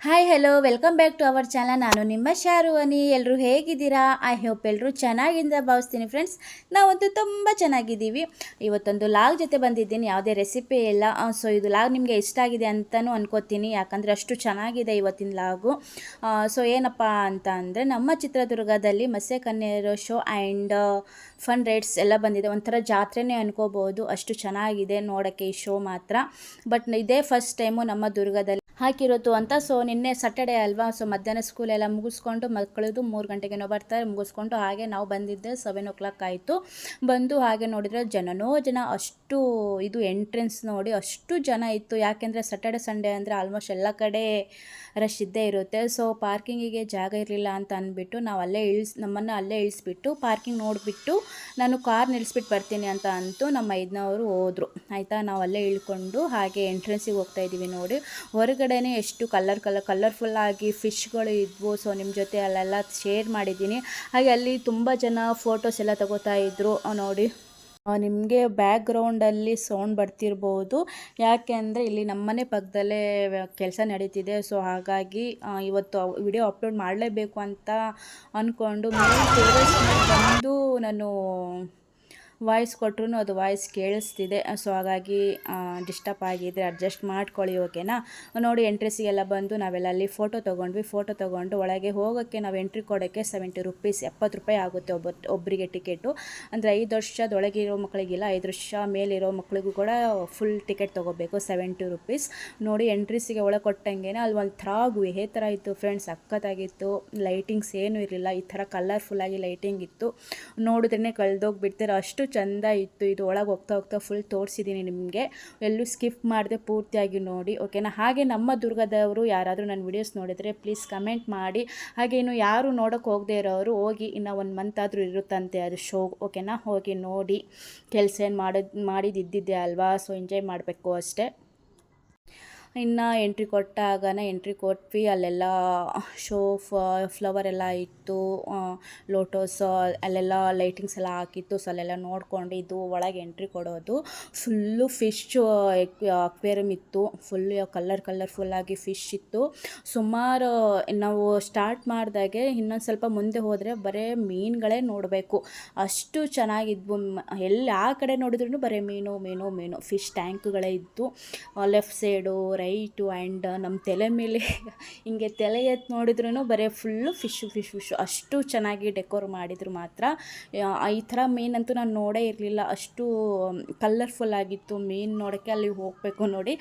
Hi hello welcome back to our channel. ನಾನು ನಿಮ್ಮ ಶಾರುವನಿ. ಎಲ್ಲರೂ ಹೇಗಿದ್ದೀರಾ? ಐ ಹೋಪ್ ಎಲ್ಲರೂ ಚೆನ್ನಾಗಿಂದ ಭಾವಿಸ್ತೀನಿ ಫ್ರೆಂಡ್ಸ್. ನಾವಂತೂ ತುಂಬ ಚೆನ್ನಾಗಿದ್ದೀವಿ. ಇವತ್ತೊಂದು ಲಾಗ್ ಜೊತೆ ಬಂದಿದ್ದೀನಿ, ಯಾವುದೇ ರೆಸಿಪಿ ಇಲ್ಲ. ಸೊ ಇದು ಲಾಗ್ ನಿಮಗೆ ಇಷ್ಟ ಆಗಿದೆ ಅಂತಲೂ ಅನ್ಕೋತೀನಿ, ಯಾಕಂದರೆ ಅಷ್ಟು ಚೆನ್ನಾಗಿದೆ ಇವತ್ತಿನ ಲಾಗು. ಸೊ ಏನಪ್ಪ ಅಂತ ಅಂದರೆ, ನಮ್ಮ ಚಿತ್ರದುರ್ಗದಲ್ಲಿ ಮತ್ಸ್ಯಕನ್ಯೆಯರ ಶೋ ಆ್ಯಂಡ್ ಫನ್ ರೈಡ್ಸ್ ಎಲ್ಲ ಬಂದಿದೆ. ಒಂಥರ ಜಾತ್ರೆನೇ ಅನ್ಕೋಬೋದು, ಅಷ್ಟು ಚೆನ್ನಾಗಿದೆ ನೋಡೋಕ್ಕೆ ಈ ಶೋ ಮಾತ್ರ. ಬಟ್ ಇದೇ ಫಸ್ಟ್ ಟೈಮು ನಮ್ಮ ದುರ್ಗದಲ್ಲಿ ಹಾಕಿರೋದು ಅಂತ. ಸೊ ನಿನ್ನೆ ಸ್ಯಾಟರ್ಡೇ ಅಲ್ವಾ, ಸೊ ಮಧ್ಯಾಹ್ನ ಸ್ಕೂಲೆಲ್ಲ ಮುಗಿಸ್ಕೊಂಡು ಮಕ್ಕಳದು 3 ಗಂಟೆಗೇನೋ ಬರ್ತಾರೆ, ಮುಗಿಸ್ಕೊಂಡು ಹಾಗೆ ನಾವು ಬಂದಿದ್ದೆ 7 o'clock ಆಯಿತು. ಬಂದು ಹಾಗೆ ನೋಡಿದರೆ ಜನ ಅಷ್ಟು ಇದು ಎಂಟ್ರೆನ್ಸ್ ನೋಡಿ ಅಷ್ಟು ಜನ ಇತ್ತು. ಯಾಕೆಂದರೆ ಸ್ಯಾಟರ್ಡೆ ಸಂಡೇ ಅಂದರೆ ಆಲ್ಮೋಸ್ಟ್ ಎಲ್ಲ ಕಡೆ ರಶ್ ಇದ್ದೇ ಇರುತ್ತೆ. ಸೊ ಪಾರ್ಕಿಂಗಿಗೆ ಜಾಗ ಇರಲಿಲ್ಲ ಅಂತ ಅಂದ್ಬಿಟ್ಟು ನಾವು ನಮ್ಮನ್ನು ಅಲ್ಲೇ ಇಳಿಸ್ಬಿಟ್ಟು ಪಾರ್ಕಿಂಗ್ ನೋಡಿಬಿಟ್ಟು ನಾನು ಕಾರ್ ನಿಲ್ಲಿಸ್ಬಿಟ್ಟು ಬರ್ತೀನಿ ಅಂತ ಅಂತು ನಮ್ಮ ಮೈದ್ನವರು ಹೋದರು. ಆಯಿತಾ, ನಾವು ಅಲ್ಲೇ ಇಳ್ಕೊಂಡು ಹಾಗೆ ಎಂಟ್ರೆನ್ಸಿಗೆ ಹೋಗ್ತಾ ಇದ್ದೀವಿ. ನೋಡಿ ಹೊರಗಡೆನೇ ಎಷ್ಟು ಕಲರ್ಫುಲ್ಲಾಗಿ ಫಿಶ್ಗಳು ಇದ್ವು. ಸೊ ನಿಮ್ಮ ಜೊತೆ ಅಲ್ಲೆಲ್ಲ ಶೇರ್ ಮಾಡಿದ್ದೀನಿ. ಹಾಗೆ ಅಲ್ಲಿ ತುಂಬ ಜನ ಫೋಟೋಸ್ ಎಲ್ಲ ತಗೋತಾ ಇದ್ರು ನೋಡಿ. ನಿಮಗೆ ಬ್ಯಾಕ್ಗ್ರೌಂಡಲ್ಲಿ ಸೌಂಡ್ ಬರ್ತಿರ್ಬೋದು, ಯಾಕೆ ಅಂದರೆ ಇಲ್ಲಿ ನಮ್ಮನೆ ಪಕ್ಕದಲ್ಲೇ ಕೆಲಸ ನಡೀತಿದೆ. ಸೊ ಹಾಗಾಗಿ ಇವತ್ತು ವಿಡಿಯೋ ಅಪ್ಲೋಡ್ ಮಾಡಲೇಬೇಕು ಅಂತ ಅಂದ್ಕೊಂಡು ಬಂದು ನಾನು ವಾಯ್ಸ್ ಕೊಟ್ಟರು ಅದು ವಾಯ್ಸ್ ಕೇಳಿಸ್ತಿದೆ. ಸೊ ಹಾಗಾಗಿ ಡಿಸ್ಟರ್ಬ್ ಆಗಿದ್ರೆ ಅಡ್ಜಸ್ಟ್ ಮಾಡ್ಕೊಳ್ಳಿ, ಓಕೆನಾ. ನೋಡಿ ಎಂಟ್ರೆನ್ಸಿಗೆಲ್ಲ ಬಂದು ನಾವೆಲ್ಲ ಅಲ್ಲಿ ಫೋಟೋ ತೊಗೊಂಡು ಒಳಗೆ ಹೋಗೋಕ್ಕೆ ನಾವು ಎಂಟ್ರಿ ಕೊಡೋಕ್ಕೆ 70 ರೂಪೀಸ್, 70 ರೂಪಾಯಿ ಆಗುತ್ತೆ ಒಬ್ಬರಿಗೆ ಟಿಕೆಟು. ಅಂದರೆ 5 ವರ್ಷದೊಳಗಿರೋ ಮಕ್ಕಳಿಗಿಲ್ಲ, 5 ವರ್ಷ ಮೇಲಿರೋ ಮಕ್ಕಳಿಗೂ ಕೂಡ ಫುಲ್ ಟಿಕೆಟ್ ತೊಗೋಬೇಕು, 70 ರೂಪೀಸ್. ನೋಡಿ ಎಂಟ್ರೆನ್ಸಿಗೆ ಒಳಗೆ ಕೊಟ್ಟಂಗೆ ಅಲ್ಲಿ ಒಂದು ಥರ ಗುಹೆ ಥರ ಇತ್ತು ಫ್ರೆಂಡ್ಸ್, ಸಖತ್ತಾಗಿತ್ತು. ಲೈಟಿಂಗ್ಸ್ ಏನೂ ಇರಲಿಲ್ಲ, ಈ ಥರ ಕಲರ್ಫುಲ್ಲಾಗಿ ಲೈಟಿಂಗ್ ಇತ್ತು. ನೋಡಿದ್ರೇ ಕಳೆದೋಗ್ಬಿಡ್ತಾರೆ, ಅಷ್ಟು ಚೆಂದ ಇತ್ತು. ಇದು ಒಳಗೆ ಹೋಗ್ತಾ ಫುಲ್ ತೋರಿಸಿದ್ದೀನಿ ನಿಮಗೆ, ಎಲ್ಲೂ ಸ್ಕಿಪ್ ಮಾಡಿದೆ, ಪೂರ್ತಿಯಾಗಿ ನೋಡಿ, ಓಕೆನಾ. ಹಾಗೆ ನಮ್ಮ ದುರ್ಗದವರು ಯಾರಾದರೂ ನನ್ನ ವಿಡಿಯೋಸ್ ನೋಡಿದರೆ ಪ್ಲೀಸ್ ಕಮೆಂಟ್ ಮಾಡಿ. ಹಾಗೆ ಇನ್ನು ಯಾರು ನೋಡೋಕ್ಕೆ ಹೋಗದೆ ಇರೋರು ಹೋಗಿ, ಇನ್ನು 1 ಮಂತ್ ಆದರೂ ಇರುತ್ತಂತೆ ಅದು ಶೋ, ಓಕೆನಾ. ಹೋಗಿ ನೋಡಿ, ಕೆಲಸ ಏನು ಮಾಡಿದ್ದಿದ್ದೆ ಅಲ್ವಾ, ಸೊ ಎಂಜಾಯ್ ಮಾಡಬೇಕು ಅಷ್ಟೇ. ಇನ್ನು ಎಂಟ್ರಿ ಕೊಟ್ವಿ. ಅಲ್ಲೆಲ್ಲ ಶೋ ಫ್ಲವರ್ ಎಲ್ಲ ಇತ್ತು, ಲೋಟೋಸ್ ಅಲ್ಲೆಲ್ಲ ಲೈಟಿಂಗ್ಸ್ ಎಲ್ಲ ಹಾಕಿತ್ತು. ಸೊ ಅಲ್ಲೆಲ್ಲ ನೋಡ್ಕೊಂಡು ಇದು ಒಳಗೆ ಎಂಟ್ರಿ ಕೊಡೋದು. ಫುಲ್ಲು ಫಿಶ್ ಅಕ್ವೇರಿಯಮ್ ಇತ್ತು, ಫುಲ್ ಕಲರ್ಫುಲ್ಲಾಗಿ ಫಿಶ್ ಇತ್ತು. ಸುಮಾರು ನಾವು ಸ್ಟಾರ್ಟ್ ಮಾಡಿದಾಗೆ ಇನ್ನೊಂದು ಸ್ವಲ್ಪ ಮುಂದೆ ಹೋದರೆ ಬರೀ ಮೀನುಗಳೇ ನೋಡಬೇಕು, ಅಷ್ಟು ಚೆನ್ನಾಗಿದ್ವು. ಎಲ್ಲಿ ಆ ಕಡೆ ನೋಡಿದ್ರೂ ಬರೀ ಮೀನು ಫಿಶ್ ಟ್ಯಾಂಕ್ಗಳೇ ಇತ್ತು. ಲೆಫ್ಟ್ ಸೈಡು ರೈಟು ಆ್ಯಂಡ್ ನಮ್ಮ ತಲೆ ಮೇಲೆ ಹಿಂಗೆ ತಲೆ ಎತ್ತು ನೋಡಿದ್ರೂ ಬರೀ ಫುಲ್ಲು ಫಿಶು, ಅಷ್ಟು ಚೆನ್ನಾಗಿ ಡೆಕೋರ್ ಮಾಡಿದ್ರು ಮಾತ್ರ. ಈ ಥರ ಮೀನಂತೂ ನಾನು ನೋಡೇ ಇರಲಿಲ್ಲ, ಅಷ್ಟು ಕಲರ್ಫುಲ್ಲಾಗಿತ್ತು ಮೀನು ನೋಡೋಕ್ಕೆ. ಅಲ್ಲಿ ಹೋಗಬೇಕು ನೋಡಿ,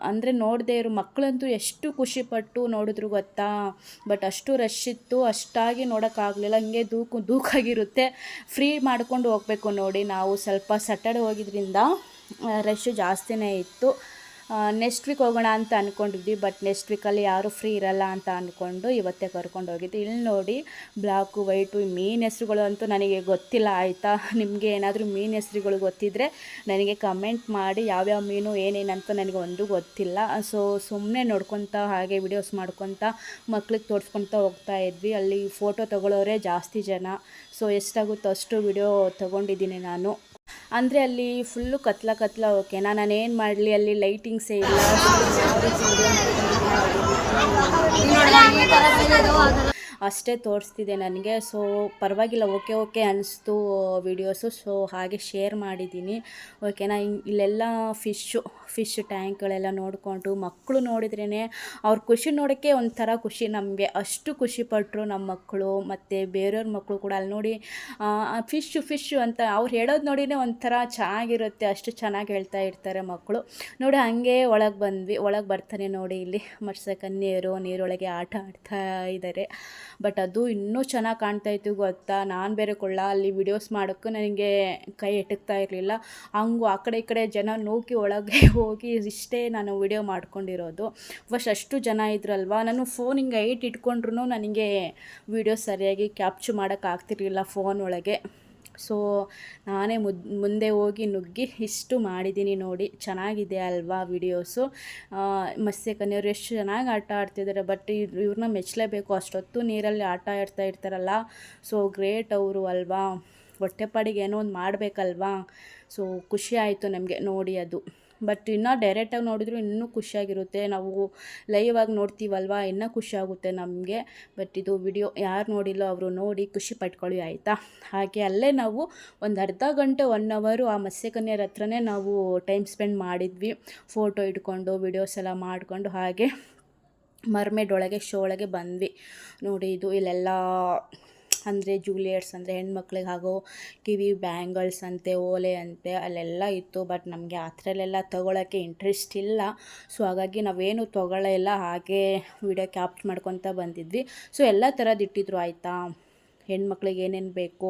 ಅಂದರೆ ನೋಡದೇ ಇರೋ ಮಕ್ಕಳಂತೂ ಎಷ್ಟು ಖುಷಿಪಟ್ಟು ನೋಡಿದ್ರು ಗೊತ್ತಾ. ಬಟ್ ಅಷ್ಟು ರಶ್ ಇತ್ತು, ಅಷ್ಟಾಗಿ ನೋಡೋಕ್ಕಾಗಲಿಲ್ಲ. ಹಿಂಗೆ ದೂಕಾಗಿರುತ್ತೆ, ಫ್ರೀ ಮಾಡ್ಕೊಂಡು ಹೋಗಬೇಕು ನೋಡಿ. ನಾವು ಸ್ವಲ್ಪ ಸ್ಯಾಟರ್ಡೆ ಹೋಗಿದ್ರಿಂದ ರಶ್ ಜಾಸ್ತಿನೇ ಇತ್ತು. ನೆಕ್ಸ್ಟ್ ವೀಕ್ ಹೋಗೋಣ ಅಂತ ಅಂದ್ಕೊಂಡಿದ್ವಿ, ಬಟ್ ನೆಕ್ಸ್ಟ್ ವೀಕಲ್ಲಿ ಯಾರೂ ಫ್ರೀ ಇರಲ್ಲ ಅಂತ ಅಂದ್ಕೊಂಡು ಇವತ್ತೇ ಕರ್ಕೊಂಡು ಹೋಗಿದ್ದು. ಇಲ್ಲಿ ನೋಡಿ ಬ್ಲ್ಯಾಕು ವೈಟು ಮೀನು ಹೆಸ್ರುಗಳು ಅಂತೂ ನನಗೆ ಗೊತ್ತಿಲ್ಲ, ಆಯಿತಾ. ನಿಮಗೆ ಏನಾದರೂ ಮೀನು ಹೆಸ್ರುಗಳು ಗೊತ್ತಿದ್ದರೆ ನನಗೆ ಕಮೆಂಟ್ ಮಾಡಿ. ಯಾವ್ಯಾವ ಮೀನು ಏನೇನಂತ ನನಗೆ ಒಂದು ಗೊತ್ತಿಲ್ಲ. ಸೊ ಸುಮ್ಮನೆ ನೋಡ್ಕೊತ ಹಾಗೆ ವಿಡಿಯೋಸ್ ಮಾಡ್ಕೊತ ಮಕ್ಳಿಗೆ ತೋರಿಸ್ಕೊತ ಹೋಗ್ತಾ ಇದ್ವಿ. ಅಲ್ಲಿ ಫೋಟೋ ತೊಗೊಳ್ಳೋರೇ ಜಾಸ್ತಿ ಜನ. ಸೊ ಎಷ್ಟಾಗುತ್ತೋ ಅಷ್ಟು ವಿಡಿಯೋ ತೊಗೊಂಡಿದ್ದೀನಿ ನಾನು. ಅಂದರೆ ಅಲ್ಲಿ ಫುಲ್ಲು ಕತ್ಲ ಓಕೆನಾ. ನಾನೇನು ಮಾಡಲಿ, ಅಲ್ಲಿ ಲೈಟಿಂಗ್ಸೇ ಇಲ್ಲ. ಅಷ್ಟೇ ತೋರಿಸ್ತಿದೆ ನನಗೆ. ಸೊ ಪರವಾಗಿಲ್ಲ, ಓಕೆ ಅನಿಸ್ತು ವಿಡಿಯೋಸು. ಸೊ ಹಾಗೆ ಶೇರ್ ಮಾಡಿದ್ದೀನಿ, ಓಕೆನಾ. ಇಲ್ಲೆಲ್ಲ ಫಿಶ್ ಟ್ಯಾಂಕ್ಗಳೆಲ್ಲ ನೋಡಿಕೊಂಡು ಮಕ್ಕಳು ನೋಡಿದ್ರೇ ಅವ್ರ ಖುಷಿ ನೋಡೋಕ್ಕೆ ಒಂಥರ ಖುಷಿ ನಮಗೆ, ಅಷ್ಟು ಖುಷಿಪಟ್ಟರು ನಮ್ಮ ಮಕ್ಕಳು. ಮತ್ತು ಬೇರೆಯವ್ರ ಮಕ್ಕಳು ಕೂಡ ಅಲ್ಲಿ ನೋಡಿ ಫಿಶ್ ಅಂತ ಅವ್ರು ಹೇಳೋದು ನೋಡಿನೇ ಒಂಥರ ಚೆನ್ನಾಗಿರುತ್ತೆ, ಅಷ್ಟು ಚೆನ್ನಾಗಿ ಹೇಳ್ತಾ ಇರ್ತಾರೆ ಮಕ್ಕಳು ನೋಡಿ. ಹಾಗೆ ಒಳಗೆ ಬರ್ತಾನೆ ನೋಡಿ, ಇಲ್ಲಿ ಮತ್ಸ್ಯಕನ್ಯೆಯರು ನೀರೊಳಗೆ ಆಟ ಆಡ್ತಾ ಇದ್ದಾರೆ. ಬಟ್ ಅದು ಇನ್ನೂ ಚೆನ್ನಾಗಿ ಕಾಣ್ತಾಯಿತ್ತು ಗೊತ್ತಾ. ನಾನು ಬೇರೆ ಅಲ್ಲಿ ವಿಡಿಯೋಸ್ ಮಾಡೋಕ್ಕೂ ನನಗೆ ಕೈ ಎಟಕ್ತಾ ಇರಲಿಲ್ಲ. ಹಂಗೂ ಆ ಕಡೆ ಈ ಕಡೆ ಜನ ನೂಕಿ ಒಳಗೆ ಹೋಗಿ ಇಷ್ಟೇ ನಾನು ವಿಡಿಯೋ ಮಾಡ್ಕೊಂಡಿರೋದು. ಅಷ್ಟು ಜನ ಇದ್ರಲ್ವ, ನಾನು ಫೋನ್ ಹಿಂಗೆ ಹೈಟ್ ಇಟ್ಕೊಂಡ್ರೂ ನನಗೆ ವಿಡಿಯೋ ಸರಿಯಾಗಿ ಕ್ಯಾಪ್ಚರ್ ಮಾಡೋಕ್ಕಾಗ್ತಿರ್ಲಿಲ್ಲ ಫೋನ್ ಒಳಗೆ. ಸೊ ನಾನೇ ಮುಂದೆ ಹೋಗಿ ನುಗ್ಗಿ ಇಷ್ಟು ಮಾಡಿದ್ದೀನಿ ನೋಡಿ. ಚೆನ್ನಾಗಿದೆ ಅಲ್ವಾ ವಿಡಿಯೋಸು. ಮತ್ಸ್ಯಕನ್ಯರು ಎಷ್ಟು ಚೆನ್ನಾಗಿ ಆಟ ಆಡ್ತಿದ್ದಾರೆ. ಬಟ್ ಇವ್ರನ್ನ ಮೆಚ್ಚಲೇಬೇಕು, ಅಷ್ಟೊತ್ತು ನೀರಲ್ಲಿ ಆಟ ಆಡ್ತಾ ಇರ್ತಾರಲ್ಲ. ಸೊ ಗ್ರೇಟ್ ಅವರು ಅಲ್ವಾ. ಹೊಟ್ಟೆಪಾಡಿಗೆ ಏನೋ ಒಂದು ಮಾಡಬೇಕಲ್ವಾ. ಸೊ ಖುಷಿ ಆಯಿತು ನಮಗೆ ನೋಡಿ ಅದು. ಬಟ್ ಇನ್ನೂ ಡೈರೆಕ್ಟಾಗಿ ನೋಡಿದ್ರು ಇನ್ನೂ ಖುಷಿಯಾಗಿರುತ್ತೆ. ನಾವು ಲೈವಾಗಿ ನೋಡ್ತೀವಲ್ವ, ಇನ್ನೂ ಖುಷಿಯಾಗುತ್ತೆ ನಮಗೆ. ಬಟ್ ಇದು ವಿಡಿಯೋ ಯಾರು ನೋಡಿಲ್ಲೋ ಅವರು ನೋಡಿ ಖುಷಿ ಪಟ್ಕೊಳ್ಳಿ ಆಯಿತಾ. ಹಾಗೆ ಅಲ್ಲೇ ನಾವು ಒಂದು ಅರ್ಧ ಗಂಟೆ 1 ಅವರು ಆ ಮತ್ಸ್ಯಕನ್ಯರ ಹತ್ರನೇ ನಾವು ಟೈಮ್ ಸ್ಪೆಂಡ್ ಮಾಡಿದ್ವಿ. ಫೋಟೋ ಇಟ್ಕೊಂಡು ವಿಡಿಯೋಸ್ ಎಲ್ಲ ಮಾಡಿಕೊಂಡು ಹಾಗೆ ಮರ್ಮೇಡ್ ಒಳಗೆ ಶೋ ಒಳಗೆ ಬಂದ್ವಿ. ನೋಡಿ ಇದು ಇಲ್ಲೆಲ್ಲ ಅಂದರೆ ಜೂಲಿಯಟ್ಸ್ ಅಂದರೆ ಹೆಣ್ಮಕ್ಳಿಗೆ ಆಗೋ ಕಿವಿ ಬ್ಯಾಂಗಲ್ಸ್ ಅಂತೆ, ಓಲೆ ಅಂತೆ ಅಲ್ಲೆಲ್ಲ ಇತ್ತು. ಬಟ್ ನಮಗೆ ಆ ಥರಲ್ಲೆಲ್ಲ ತೊಗೊಳಕ್ಕೆ ಇಂಟ್ರೆಸ್ಟ್ ಇಲ್ಲ. ಸೊ ಹಾಗಾಗಿ ನಾವೇನು ತೊಗೊಳ್ಳಲ್ಲ, ಹಾಗೆ ವಿಡಿಯೋ ಕ್ಯಾಪ್ಚರ್ ಮಾಡ್ಕೊತ ಬಂದಿದ್ವಿ. ಸೊ ಎಲ್ಲ ಥರದ್ದು ಇಟ್ಟಿದ್ರು ಆಯಿತಾ. ಹೆಣ್ಮಕ್ಳಿಗೆ ಏನೇನು ಬೇಕು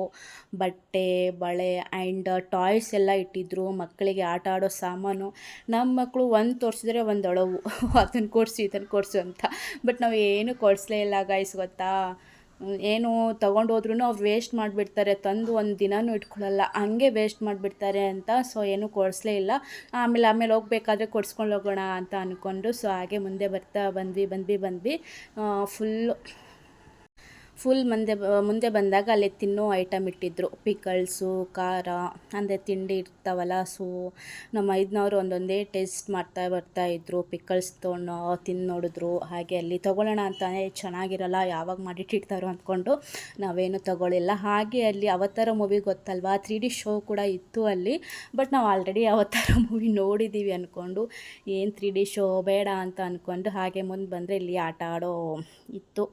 ಬಟ್ಟೆ, ಬಳೆ ಆ್ಯಂಡ್ ಟಾಯ್ಸ್ ಎಲ್ಲ ಇಟ್ಟಿದ್ರು. ಮಕ್ಕಳಿಗೆ ಆಟ ಆಡೋ ಸಾಮಾನು. ನಮ್ಮ ಮಕ್ಕಳು ಒಂದು ತೋರಿಸಿದ್ರೆ ಒಂದು ಅಳವು, ಅದನ್ನು ಕೊಡಿಸು ಇದನ್ನು ಕೊಡಿಸು ಅಂತ. ಬಟ್ ನಾವು ಏನು ಕೊಡಿಸ್ಲೇ ಇಲ್ಲ ಗೈಸ್, ಗೊತ್ತಾ. ಏನು ತೊಗೊಂಡು ಹೋದ್ರೂ ಅವ್ರು ವೇಸ್ಟ್ ಮಾಡಿಬಿಡ್ತಾರೆ, ತಂದು ಒಂದು ದಿನವೂ ಇಟ್ಕೊಳ್ಳಲ್ಲ, ಹಂಗೆ ವೇಸ್ಟ್ ಮಾಡಿಬಿಡ್ತಾರೆ ಅಂತ. ಸೊ ಏನೂ ಕೊಡಿಸ್ಲೇ ಇಲ್ಲ. ಆಮೇಲೆ ಹೋಗ್ಬೇಕಾದ್ರೆ ಕೊಡಿಸ್ಕೊಂಡು ಹೋಗೋಣ ಅಂತ ಅಂದ್ಕೊಂಡು ಸೊ ಹಾಗೆ ಮುಂದೆ ಬರ್ತಾ ಬಂದ್ವಿ. ಫುಲ್ ಮುಂದೆ ಬಂದಾಗ ಅಲ್ಲಿ ತಿನ್ನೋ ಐಟಮ್ ಇಟ್ಟಿದ್ರು. ಪಿಕಲ್ಸು, ಖಾರ ಅಂದರೆ ತಿಂಡಿ ಇರ್ತಾವಲ್ಲ. ಸೊ ನಮ್ಮ ಮೈದ್ನವರು ಒಂದೊಂದೇ ಟೇಸ್ಟ್ ಬರ್ತಾಯಿದ್ರು. ಪಿಕಲ್ಸ್ ತೊಗೊಂಡು ತಿಂದು ನೋಡಿದ್ರು. ಹಾಗೆ ಅಲ್ಲಿ ತೊಗೊಳ್ಳೋಣ ಅಂತಾನೆ ಚೆನ್ನಾಗಿರಲ್ಲ, ಯಾವಾಗ ಮಾಡಿಟ್ಟಿರ್ತಾರೋ ಅಂದ್ಕೊಂಡು ನಾವೇನು ತೊಗೊಳ್ಳಿಲ್ಲ. ಹಾಗೆ ಅಲ್ಲಿ ಅವತಾರ ಮೂವಿ ಗೊತ್ತಲ್ವಾ, 3D ಶೋ ಕೂಡ ಇತ್ತು ಅಲ್ಲಿ. ಬಟ್ ನಾವು ಆಲ್ರೆಡಿ ಅವತಾರ ಮೂವಿ ನೋಡಿದ್ದೀವಿ ಅಂದ್ಕೊಂಡು ಏನು 3D ಶೋ ಬೇಡ ಅಂತ ಅಂದ್ಕೊಂಡು ಹಾಗೆ ಮುಂದೆ ಬಂದರೆ ಇಲ್ಲಿ ಆಟ ಆಡೋ ಇತ್ತು.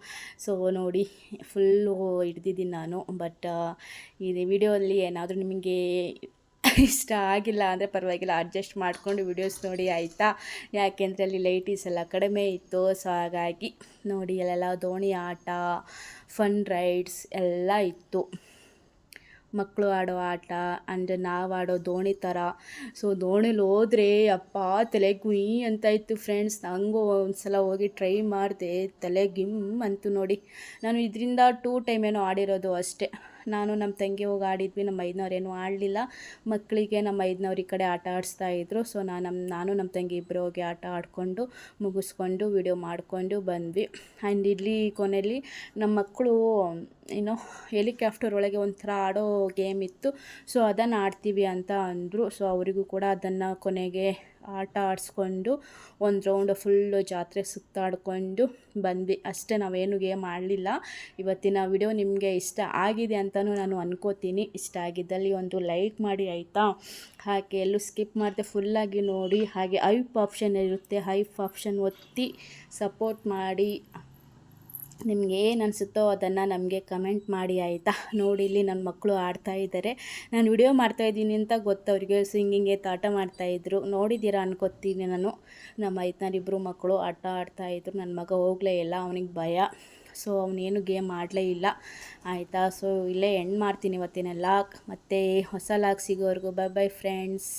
ಸೊ ನೋಡಿ ಫುಲ್ಲು ಹಿಡ್ದಿದ್ದೀನಿ ನಾನು. ಬಟ್ ಈ ವಿಡಿಯೋಲ್ಲಿ ಏನಾದರೂ ನಿಮಗೆ ಇಷ್ಟ ಆಗಿಲ್ಲ ಅಂದರೆ ಪರವಾಗಿಲ್ಲ, ಅಡ್ಜಸ್ಟ್ ಮಾಡಿಕೊಂಡು ವಿಡಿಯೋಸ್ ನೋಡಿ ಆಯಿತಾ. ಯಾಕೆಂದರೆ ಅಲ್ಲಿ ಲೈಟೀಸ್ ಎಲ್ಲ ಕಡಿಮೆ ಇತ್ತು. ಸೊ ಹಾಗಾಗಿ ನೋಡಿ ಅಲ್ಲೆಲ್ಲ ದೋಣಿ ಆಟ, ಫನ್ ರೈಡ್ಸ್ ಎಲ್ಲ ಇತ್ತು. ಮಕ್ಕಳು ಆಡೋ ಆಟ ಅಂದರೆ ನಾವು ಆಡೋ ದೋಣಿ ಥರ. ಸೊ ದೋಣಿಲಿ ಹೋದ್ರೆ ಅಪ್ಪ ತಲೆ ಗುಯ್ ಅಂತ ಇತ್ತು ಫ್ರೆಂಡ್ಸ್. ನನಗೂ ಒಂದು ಸಲ ಹೋಗಿ ಟ್ರೈ ಮಾಡಿದೆ, ತಲೆ ಗಿಮ್ ಅಂತು ನೋಡಿ. ನಾನು ಇದರಿಂದ 2 ಟೈಮ್ ಏನೋ ಆಡಿರೋದು ಅಷ್ಟೇ. ನಾನು ನಮ್ಮ ತಂಗಿ ಹೋಗಿ ಆಡಿದ್ವಿ, ನಮ್ಮ ಮೈದ್ನವ್ರೇನು ಆಡಲಿಲ್ಲ. ಮಕ್ಕಳಿಗೆ ನಮ್ಮ ಮೈದ್ನವ್ರ ಈ ಕಡೆ ಆಟ ಆಡಿಸ್ತಾಯಿದ್ರು. ಸೊ ನಾನು ನಮ್ಮ ತಂಗಿ ಇಬ್ಬರು ಹೋಗಿ ಆಟ ಆಡಿಕೊಂಡು ಮುಗಿಸ್ಕೊಂಡು ವಿಡಿಯೋ ಮಾಡಿಕೊಂಡು ಬಂದ್ವಿ. ಆ್ಯಂಡ್ ಇಲ್ಲಿ ಕೊನೆಯಲ್ಲಿ ನಮ್ಮ ಮಕ್ಕಳು ಏನೋ ಹೆಲಿಕಾಪ್ಟರ್ ಒಳಗೆ ಒಂಥರ ಆಡೋ ಗೇಮ್ ಇತ್ತು. ಸೊ ಅದನ್ನು ಆಡ್ತೀವಿ ಅಂತ ಅಂದರು. ಸೊ ಅವರಿಗೂ ಕೂಡ ಅದನ್ನು ಕೊನೆಗೆ ಆಟ ಆಡಿಸ್ಕೊಂಡು ಒಂದು ರೌಂಡ್ ಫುಲ್ಲು ಜಾತ್ರೆ ಸುತ್ತಾಡಿಕೊಂಡು ಬಂದ್ವಿ ಅಷ್ಟೇ. ನಾವೇನು ಗೇಮ್ ಆಡಲಿಲ್ಲ. ಇವತ್ತಿನ ವಿಡಿಯೋ ನಿಮಗೆ ಇಷ್ಟ ಆಗಿದೆ ಅಂತಲೂ ನಾನು ಅನ್ಕೋತೀನಿ. ಇಷ್ಟ ಆಗಿದ್ದಲ್ಲಿ ಒಂದು ಲೈಕ್ ಮಾಡಿ ಆಯಿತಾ. ಹಾಗೆ ಎಲ್ಲೂ ಸ್ಕಿಪ್ ಮಾಡದೆ ಫುಲ್ಲಾಗಿ ನೋಡಿ. ಹಾಗೆ ಹೈಪ್ ಆಪ್ಷನ್ ಇರುತ್ತೆ, ಹೈಪ್ ಆಪ್ಷನ್ ಒತ್ತಿ ಸಪೋರ್ಟ್ ಮಾಡಿ. ನಿಮ್ಗೆ ಏನು ಅನಿಸುತ್ತೋ ಅದನ್ನು ನಮಗೆ ಕಮೆಂಟ್ ಮಾಡಿ ಆಯಿತಾ. ನೋಡಿ ಇಲ್ಲಿ ನನ್ನ ಮಕ್ಕಳು ಆಡ್ತಾಯಿದ್ದಾರೆ. ನಾನು ವಿಡಿಯೋ ಮಾಡ್ತಾಯಿದ್ದೀನಿ ಅಂತ ಗೊತ್ತವರಿಗೆ. ಸಿಂಗಿಂಗ್ ಆಟ ಮಾಡ್ತಾಯಿದ್ರು, ನೋಡಿದ್ದೀರಾ ಅನ್ಕೋತೀನಿ ನಾನು. ನಮ್ಮ ಮೈದ್ನರಿಬ್ಬರು ಮಕ್ಕಳು ಆಟ ಆಡ್ತಾಯಿದ್ರು. ನನ್ನ ಮಗ ಹೋಗಲೇ ಇಲ್ಲ, ಅವನಿಗೆ ಭಯ. ಸೊ ಅವನೇನು ಗೇಮ್ ಆಡಲೇ ಇಲ್ಲ ಆಯಿತಾ. ಸೊ ಇಲ್ಲೇ ಎಂಡ್ ಮಾಡ್ತೀನಿ ಇವತ್ತಿನ ಲಾಗ್. ಮತ್ತು ಹೊಸ ಲಾಗ್ ಸಿಗೋವರೆಗೂ ಬೈ ಫ್ರೆಂಡ್ಸ್.